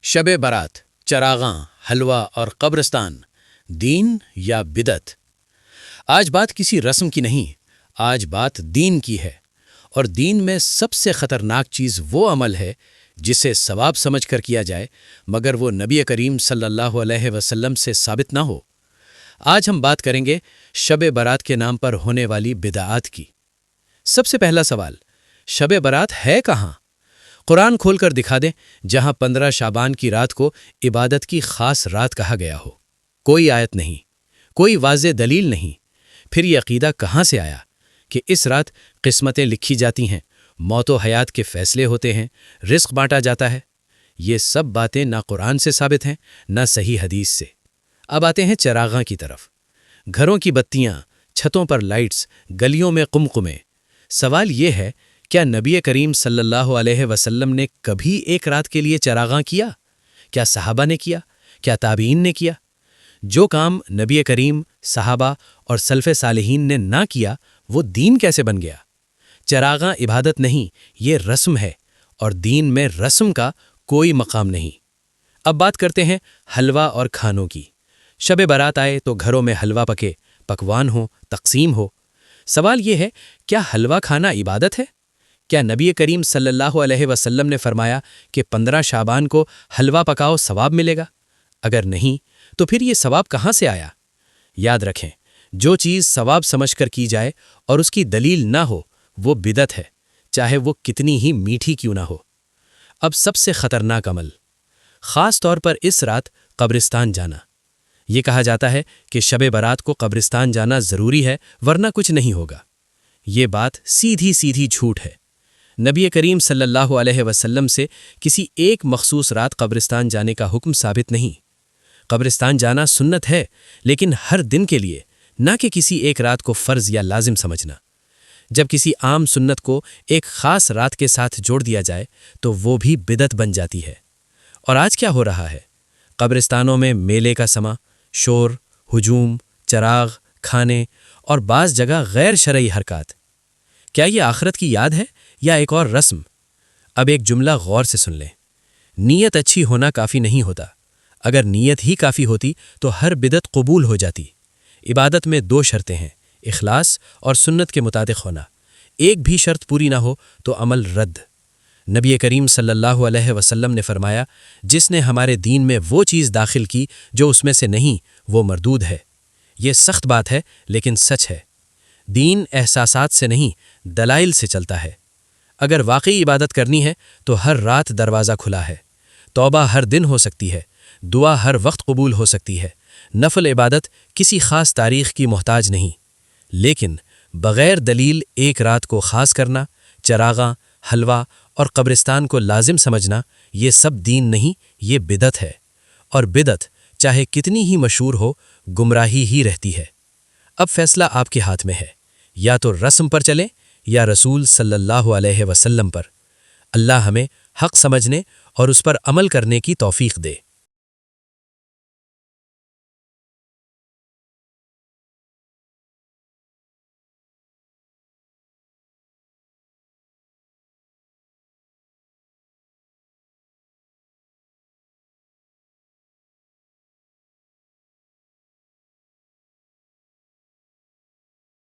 شب برات، چراغاں، حلوہ اور قبرستان، دین یا بدعت؟ آج بات کسی رسم کی نہیں، آج بات دین کی ہے۔ اور دین میں سب سے خطرناک چیز وہ عمل ہے جسے ثواب سمجھ کر کیا جائے مگر وہ نبی کریم صلی اللہ علیہ وسلم سے ثابت نہ ہو۔ آج ہم بات کریں گے شب برات کے نام پر ہونے والی بدعات کی۔ سب سے پہلا سوال، شب برات ہے کہاں؟ قرآن کھول کر دکھا دیں جہاں 15 شعبان کی رات کو عبادت کی خاص رات کہا گیا ہو۔ کوئی آیت نہیں، کوئی واضح دلیل نہیں۔ پھر یہ عقیدہ کہاں سے آیا کہ اس رات قسمتیں لکھی جاتی ہیں، موت و حیات کے فیصلے ہوتے ہیں، رزق بانٹا جاتا ہے؟ یہ سب باتیں نہ قرآن سے ثابت ہیں نہ صحیح حدیث سے۔ اب آتے ہیں چراغاں کی طرف۔ گھروں کی بتیاں، چھتوں پر لائٹس، گلیوں میں قمقمے۔ سوال یہ ہے، کیا نبی کریم صلی اللہ علیہ وسلم نے کبھی ایک رات کے لیے چراغاں کیا؟ کیا صحابہ نے کیا؟ کیا تابعین نے کیا؟ جو کام نبی کریم، صحابہ اور سلف صالحین نے نہ کیا وہ دین کیسے بن گیا؟ چراغاں عبادت نہیں، یہ رسم ہے، اور دین میں رسم کا کوئی مقام نہیں۔ اب بات کرتے ہیں حلوہ اور کھانوں کی۔ شب برات آئے تو گھروں میں حلوہ پکے، پکوان ہو، تقسیم ہو۔ سوال یہ ہے، کیا حلوہ کھانا عبادت ہے؟ کیا نبی کریم صلی اللہ علیہ وسلم نے فرمایا کہ 15 شعبان کو حلوہ پکاؤ ثواب ملے گا؟ اگر نہیں تو پھر یہ ثواب کہاں سے آیا؟ یاد رکھیں، جو چیز ثواب سمجھ کر کی جائے اور اس کی دلیل نہ ہو وہ بدعت ہے، چاہے وہ کتنی ہی میٹھی کیوں نہ ہو۔ اب سب سے خطرناک عمل، خاص طور پر اس رات قبرستان جانا۔ یہ کہا جاتا ہے کہ شب برات کو قبرستان جانا ضروری ہے ورنہ کچھ نہیں ہوگا۔ یہ بات سیدھی سیدھی جھوٹ ہے۔ نبی کریم صلی اللہ علیہ وسلم سے کسی ایک مخصوص رات قبرستان جانے کا حکم ثابت نہیں۔ قبرستان جانا سنت ہے، لیکن ہر دن کے لیے، نہ کہ کسی ایک رات کو فرض یا لازم سمجھنا۔ جب کسی عام سنت کو ایک خاص رات کے ساتھ جوڑ دیا جائے تو وہ بھی بدعت بن جاتی ہے۔ اور آج کیا ہو رہا ہے؟ قبرستانوں میں میلے کا سما، شور، ہجوم، چراغ، کھانے اور بعض جگہ غیر شرعی حرکات۔ کیا یہ آخرت کی یاد ہے یا ایک اور رسم؟ اب ایک جملہ غور سے سن لیں، نیت اچھی ہونا کافی نہیں ہوتا۔ اگر نیت ہی کافی ہوتی تو ہر بدعت قبول ہو جاتی۔ عبادت میں 2 شرطیں ہیں، اخلاص اور سنت کے مطابق ہونا۔ ایک بھی شرط پوری نہ ہو تو عمل رد۔ نبی کریم صلی اللہ علیہ وسلم نے فرمایا، جس نے ہمارے دین میں وہ چیز داخل کی جو اس میں سے نہیں، وہ مردود ہے۔ یہ سخت بات ہے لیکن سچ ہے۔ دین احساسات سے نہیں، دلائل سے چلتا ہے۔ اگر واقعی عبادت کرنی ہے تو ہر رات دروازہ کھلا ہے۔ توبہ ہر دن ہو سکتی ہے، دعا ہر وقت قبول ہو سکتی ہے۔ نفل عبادت کسی خاص تاریخ کی محتاج نہیں، لیکن بغیر دلیل ایک رات کو خاص کرنا، چراغاں، حلوہ اور قبرستان کو لازم سمجھنا، یہ سب دین نہیں، یہ بدعت ہے۔ اور بدعت چاہے کتنی ہی مشہور ہو، گمراہی ہی رہتی ہے۔ اب فیصلہ آپ کے ہاتھ میں ہے، یا تو رسم پر چلیں یا رسول صلی اللہ علیہ وسلم پر۔ اللہ ہمیں حق سمجھنے اور اس پر عمل کرنے کی توفیق دے۔